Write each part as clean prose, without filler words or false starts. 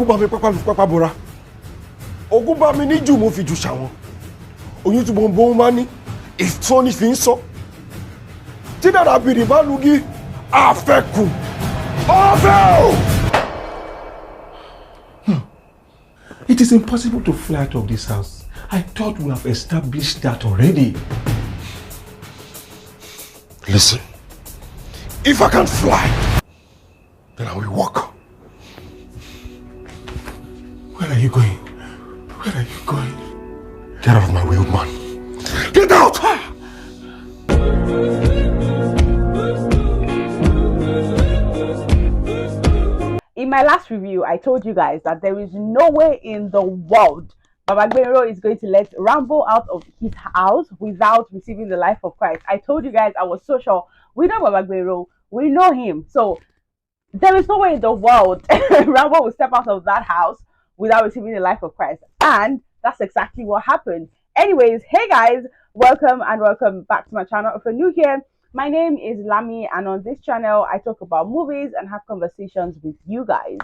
bá mi pápá bora. Ogun bá mi ní jù mo fi jù ṣàwọn. Oyún tí mo ń bọ́ máa ní ìtọ́ ní fi ń sọ. Tí dàda bìrì bá lugi, àfẹ́kù. Ọ̀fẹ́ o! It is impossible to fly out of this house. I thought we have established that already. Listen, if I can't fly, then I will walk. Where are you going? Where are you going? Get out of my way, old man. Get out! In my last review, I told you guys that there is no way in the world Baba Gbero is going to let Rambo out of his house without receiving the life of Christ. I told you guys, I was so sure. We know Baba Gbero, we know him. So there is no way in the world Rambo will step out of that house without receiving the life of Christ. And that's exactly what happened. Anyways, hey guys, welcome back to my channel. If you're new here, my name is Lami, and on this channel I talk about movies and have conversations with you guys.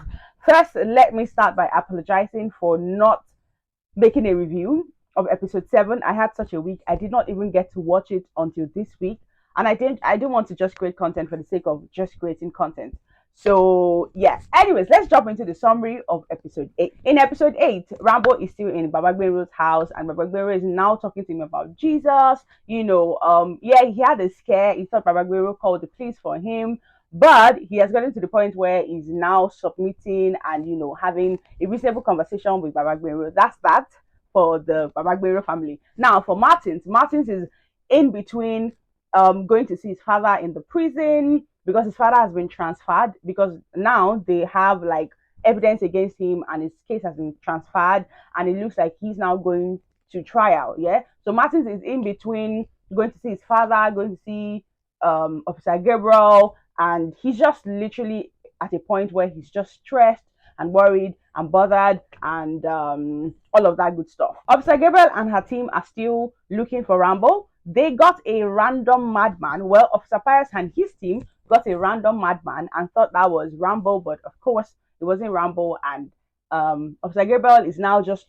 First, let me start by apologizing for not making a review of episode 7. I had such a week. I did not even get to watch it until this week, and I didn't want to just create content for the sake of just creating content. So yeah, anyways, let's jump into the summary of episode 8. In episode 8, Rambo is still in Baba Gbero's house, and Baba Gbero is now talking to him about Jesus. You know, yeah, he had a scare. He thought Baba Gbero called the police for him, but he has gotten to the point where he's now submitting and, you know, having a reasonable conversation with Baba Gbero. That's that for the Baba Gbero family. Now for Martins is in between going to see his father in the prison, because his father has been transferred, because now they have like evidence against him and his case has been transferred, and it looks like he's now going to trial. Yeah, so Martins is in between going to see his father, going to see Officer Gabriel, and he's just literally at a point where he's just stressed and worried and bothered and all of that good stuff. Officer Gabriel and her team are still looking for Rambo. They got a random madman. Well, Officer Pius and his team got a random madman and thought that was Rambo, but of course it wasn't Rambo. And Officer Gabriel is now just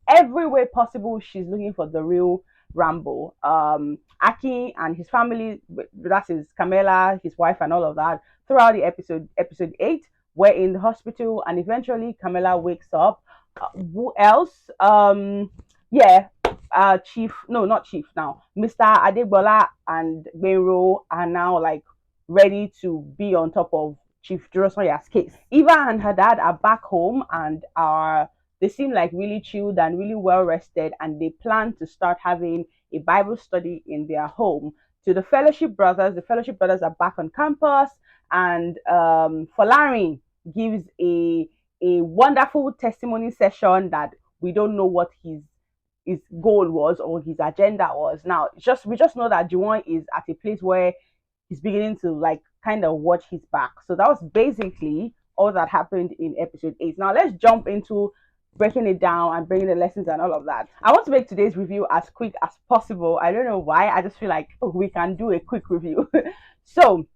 every way possible, she's looking for the real Rambo. Aki and his family, that is Camilla, his wife, and all of that, throughout the episode 8, were in the hospital, and eventually Camilla wakes up. Who else? Yeah, Chief, no, not Chief now. Mr. Adegbola and Gbero are now like ready to be on top of Chief Jurosoya's case. Eva and her dad are back home and they seem like really chilled and really well rested, and they plan to start having a Bible study in their home. To the Fellowship Brothers are back on campus, and Folari gives a wonderful testimony session that we don't know what his goal was or his agenda was. Now, we just know that Juwon is at a place where he's beginning to like kind of watch his back. So that was basically all that happened in episode 8. Now let's jump into breaking it down and bringing the lessons and all of that. I want to make today's review as quick as possible. I don't know why. I just feel like we can do a quick review. So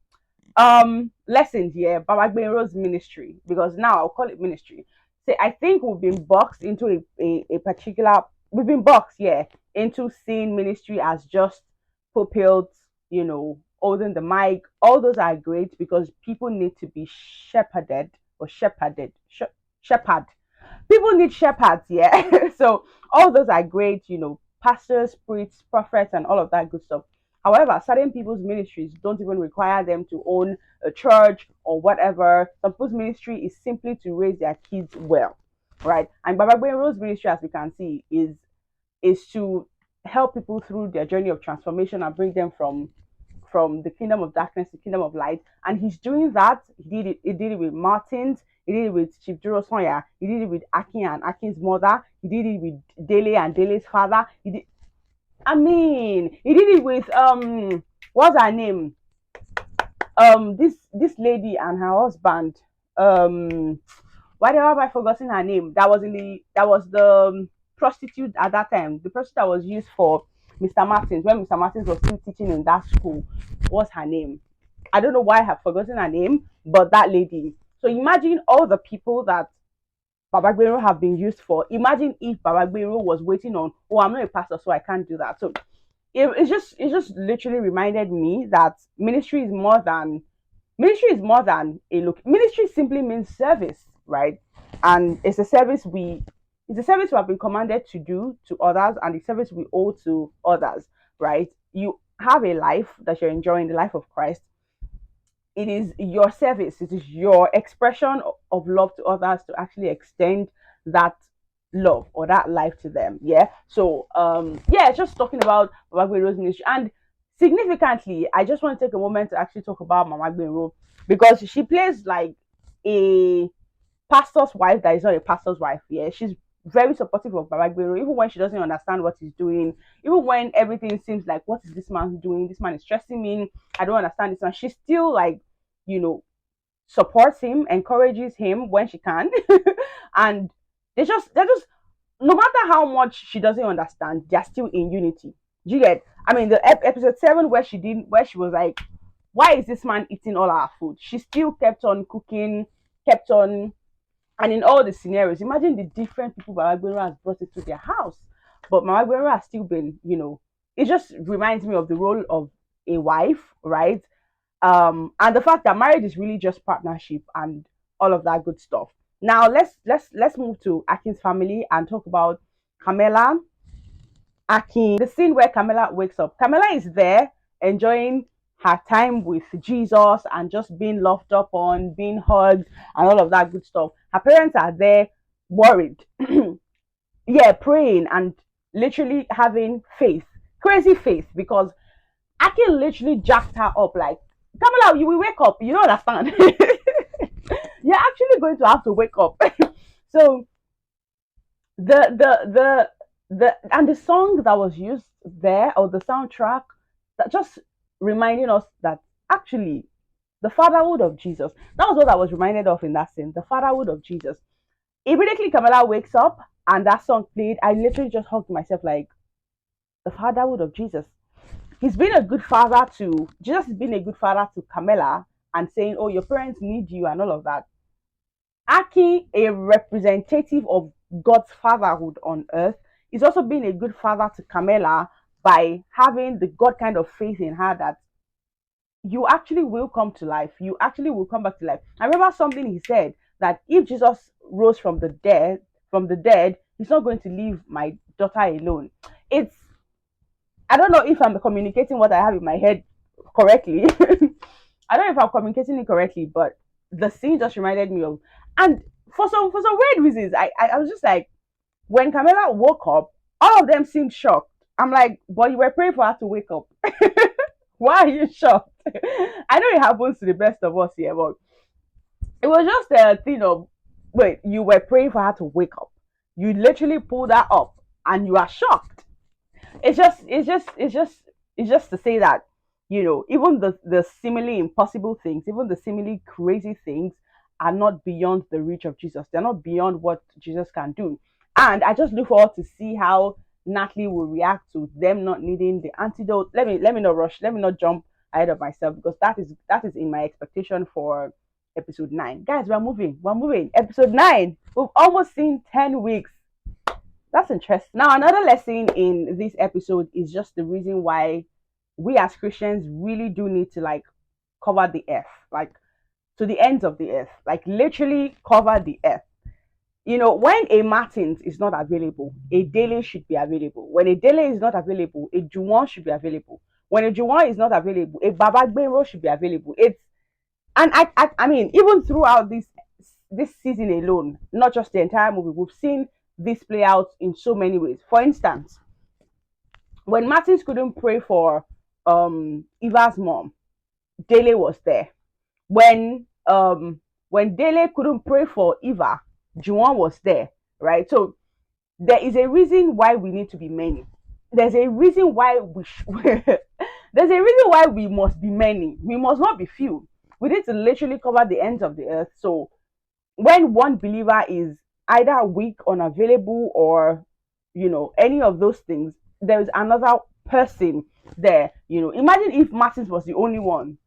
lessons here. Baba Gbero's ministry, because now I'll call it ministry. So I think we've been boxed into a particular, we've been boxed, yeah, into seeing ministry as just pulpits, you know, holding the mic. All those are great because people need to be shepherded. People need shepherds, yeah. So all those are great, you know, pastors, priests, prophets, and all of that good stuff. However, certain people's ministries don't even require them to own a church or whatever. Some people's ministry is simply to raise their kids well, right? And Baba Gbero's ministry, as we can see, is to help people through their journey of transformation and bring them from the kingdom of darkness to the kingdom of light. And he's doing that. He did it with Martins. He did it with Chief Jurosoya. He did it with Aki and Aki's mother. He did it with Dele and Dele's father. He did it with what's her name? This lady and her husband. Why have I forgotten her name? That was the prostitute at that time. The prostitute that was used for Mr. Martins when Mr. Martins was still teaching in that school. What's her name? I don't know why I have forgotten her name, but that lady. So imagine all the people that Baba Gbero have been used for. Imagine if Baba Gbero was waiting on, oh, I'm not a pastor, so I can't do that. So it just literally reminded me that ministry is more than a look. Ministry simply means service, right? And it's a service we have been commanded to do to others, and the service we owe to others, right? You have a life that you're enjoying, the life of Christ. It is your service, it is your expression of love to others to actually extend that love or that life to them. Yeah. So yeah, just talking about Mama Gbero's ministry. And significantly, I just want to take a moment to actually talk about Mama Gbero, because she plays like a pastor's wife that is not a pastor's wife. Yeah, she's very supportive of Baba Gbero, even when she doesn't understand what he's doing, even when everything seems like, what is this man doing? This man is stressing me. I don't understand this man. She's still like, you know, supports him, encourages him when she can, and they're just no matter how much she doesn't understand, they're still in unity. Do you get? I mean, the episode 7 where she was like, why is this man eating all our food? She still kept on cooking, kept on, and in all the scenarios, imagine the different people Mama Gbero has brought into their house. But Mama Gbero has still been, it just reminds me of the role of a wife, right? And the fact that marriage is really just partnership and all of that good stuff. Now let's move to Akin's family and talk about Camilla, Akin. The scene where Camilla wakes up. Camilla is there enjoying her time with Jesus and just being loved up on, being hugged, and all of that good stuff. Her parents are there worried. Yeah, praying and literally having faith. Crazy faith, because Akin literally jacked her up like, Camilla, you will wake up. You don't understand. You're actually going to have to wake up. So the and the song that was used there, or the soundtrack, that just reminding us that actually the fatherhood of Jesus. That was what I was reminded of in that scene. The fatherhood of Jesus. Immediately Camilla wakes up and that song played. I literally just hugged myself like, the fatherhood of Jesus. He's been a good father to Jesus. Has been a good father to Camilla and saying, "Oh, your parents need you," and all of that. Aki, a representative of God's fatherhood on earth, is also being a good father to Camilla by having the God kind of faith in her that you actually will come to life. You actually will come back to life. I remember something he said, that if Jesus rose from the dead, he's not going to leave my daughter alone. It's I don't know if I'm communicating what I have in my head correctly. I don't know if I'm communicating it correctly, but the scene just reminded me of, and for some weird reasons, I was just like, when Camilla woke up, all of them seemed shocked. I'm like, but you were praying for her to wake up. Why are you shocked? I know it happens to the best of us here, but it was just a thing of, wait, you were praying for her to wake up. You literally pulled her up, and you are shocked. It's just to say that, even the seemingly impossible things, even the seemingly crazy things, are not beyond the reach of Jesus. They're not beyond what Jesus can do. And I just look forward to see how Natalie will react to them not needing the antidote. Let me not rush. Let me not jump ahead of myself, because that is in my expectation for episode 9. Guys, we're moving. We're moving. Episode 9. We've almost seen 10 weeks. That's interesting. Now, another lesson in this episode is just the reason why we as Christians really do need to like cover the earth, like to the ends of the earth, like literally cover the earth. When a Martins is not available, a Daily should be available. When a Daily is not available, a Juwon should be available. When a Juwon is not available, a Baba Gbero should be available. And I mean, even throughout this season alone, not just the entire movie, we've seen this play out in so many ways. For instance, when Martins couldn't pray for Eva's mom, Dele was there. When Dele couldn't pray for Eva, Juwon was there, right? So there is a reason why we need to be many. There's a reason why there's a reason why we must be many. We must not be few. We need to literally cover the ends of the earth. So when one believer is either weak, unavailable, or any of those things, there is another person there. Imagine if Martins was the only one.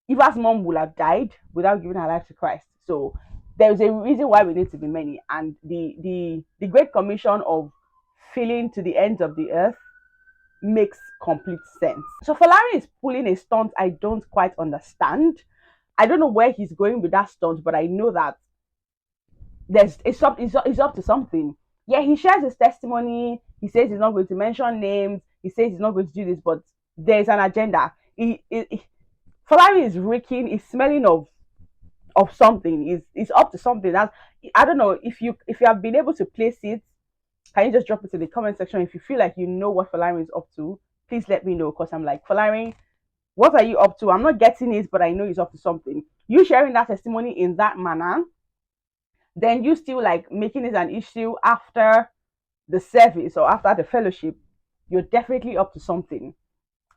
Eva's mom would have died without giving her life to Christ. So there's a reason why we need to be many, and the great commission of filling to the ends of the earth makes complete sense. So Folarin is pulling a stunt I don't quite understand. I don't know where he's going with that stunt, but I know that it's up to something. Yeah, he shares his testimony. He says he's not going to mention names. He says he's not going to do this, but there's an agenda. Folarin is reeking, is smelling of something. Is up to something. That I don't know if you have been able to place it. Can you just drop it in the comment section if you feel like you know what Folarin is up to? Please let me know, because I'm like, Folarin, what are you up to? I'm not getting it, but I know he's up to something. You sharing that testimony in that manner, then you still like making it an issue after the service or after the fellowship, you're definitely up to something.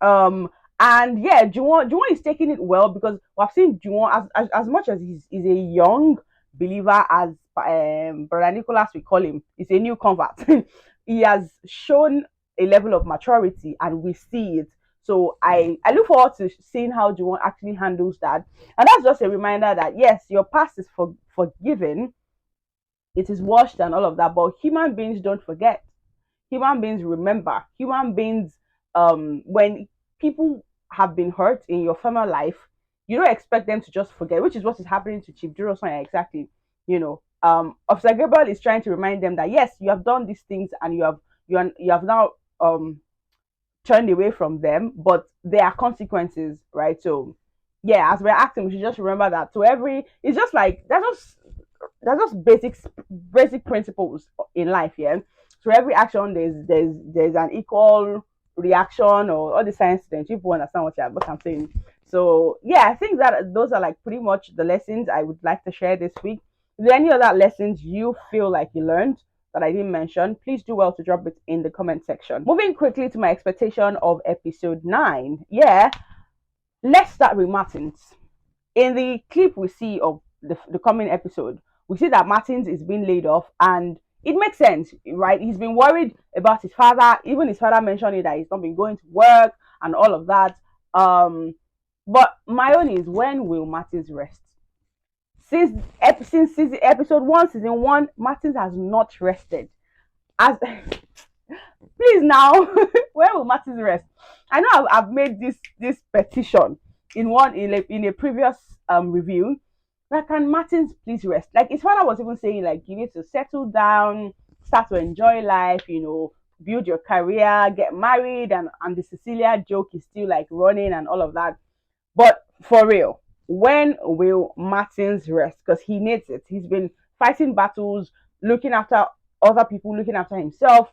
Um, and yeah, Juwon is taking it well, because we've seen Juwon as much as he's a young believer, as Brother Nicholas we call him, he's a new convert. He has shown a level of maturity, and we see it. So I look forward to seeing how Juwon actually handles that, and that's just a reminder that yes, your past is forgiven, it is washed and all of that, but human beings don't forget. Human beings remember. Human beings, when people have been hurt in your former life, you don't expect them to just forget, which is what is happening to Chief Duro Sonia exactly. Officer Gabriel is trying to remind them that yes, you have done these things, and you have now turned away from them, but there are consequences, right? So yeah, as we're acting, we should just remember that to every, it's just like that's just basic principles in life. Yeah, so every action there's an equal reaction, or all the science students, people understand what I'm saying. So yeah, I think that those are like pretty much the lessons I would like to share this week. Is there any other lessons you feel like you learned that I didn't mention? Please do well to drop it in the comment section. Moving quickly to my expectation of episode 9. Yeah, let's start with Martins. In the clip we see of the coming episode, we see that Martins is being laid off, and it makes sense, right? He's been worried about his father. Even his father mentioning that he's not been going to work and all of that. But my own is, when will Martins rest? Since episode 1, season 1, Martins has not rested. As please now, where will Martins rest? I know I've made this petition in a previous review. Like, can Martins please rest? Like, his father was even saying, like, you need to settle down, start to enjoy life, build your career, get married, and the Cecilia joke is still like running and all of that. But for real, when will Martins rest? Because he needs it. He's been fighting battles, looking after other people, looking after himself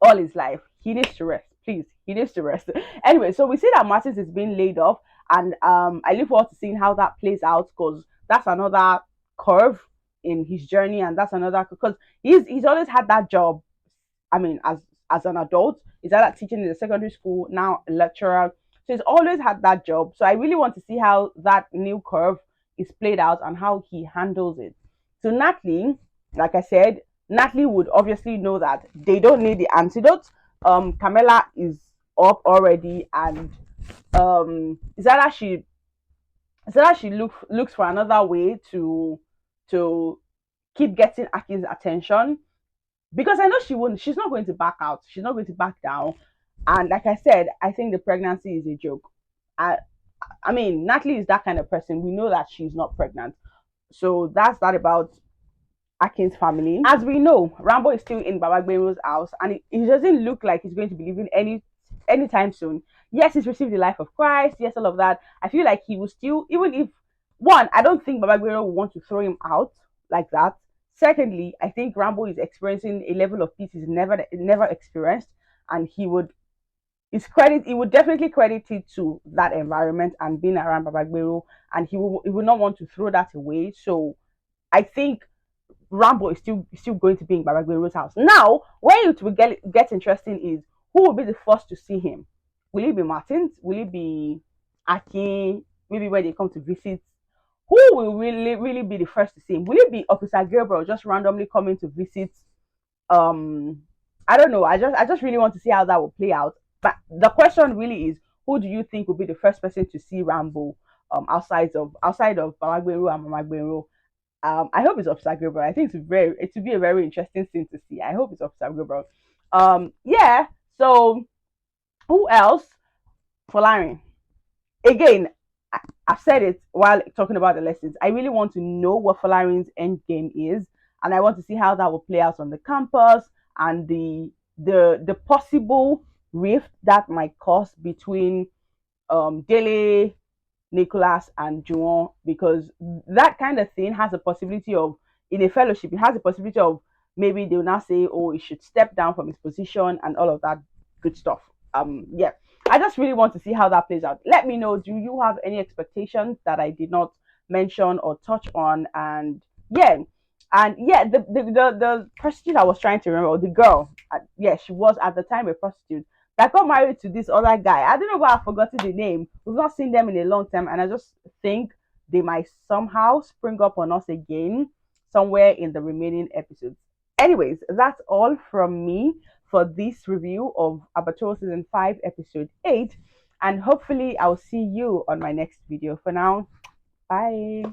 all his life. He needs to rest. Please, he needs to rest. Anyway, so we see that Martins is being laid off, and I look forward to seeing how that plays out, because that's another curve in his journey, and that's another, because he's always had that job. I mean, as an adult, he's either teaching in the secondary school, now a lecturer. So he's always had that job. So I really want to see how that new curve is played out and how he handles it. So Natalie, like I said, Natalie would obviously know that they don't need the antidote. Camilla is up already, and is that she looks for another way to keep getting Akin's attention, because I know she's not going to back out. She's not going to back down. And like I said, I think the pregnancy is a joke. I I mean, Natalie is that kind of person. We know that she's not pregnant. So that's that about Akin's family. As we know, Rambo is still in Baba Gbero's house, and it doesn't look like he's going to be leaving anytime soon. Yes, he's received the life of Christ. Yes, all of that. I feel like he will still, even if one, I don't think Baba Gbero will want to throw him out like that. Secondly, I think Rambo is experiencing a level of peace he's never experienced, and he would definitely credit it to that environment and being around Baba Gbero, and he will not want to throw that away. So I think Rambo is still going to be in Baba Gbero's house. Now, where it will get interesting is, who will be the first to see him? Will it be Martins? Will it be Akin? Maybe when they come to visit, who will really be the first to see him? Will it be Officer Gabriel just randomly coming to visit? I don't know. I just really want to see how that will play out. But the question really is, who do you think will be the first person to see Rambo outside of Baba Gbero and Mama Gbero? I hope it's Officer Gabriel. I think it would be a very interesting thing to see. I hope it's Officer Gabriel. Yeah. So who else? Folarin. Again, I've said it while talking about the lessons. I really want to know what Folarin's end game is, and I want to see how that will play out on the campus and the possible rift that might cause between Dele, Nicholas, and Juwon, because that kind of thing has a possibility of, in a fellowship, it has a possibility of maybe they will now say, oh, he should step down from his position and all of that good stuff. Yeah, I just really want to see how that plays out. Let me know, do you have any expectations that I did not mention or touch on? And yeah, the prostitute I was trying to remember, or the girl, yeah, she was at the time a prostitute that got married to this other guy. I don't know why I've forgotten the name. We've not seen them in a long time, and I just think they might somehow spring up on us again somewhere in the remaining episodes. Anyways, that's all from me for this review of Abattoir Season 5, Episode 8. And hopefully, I'll see you on my next video. For now, bye.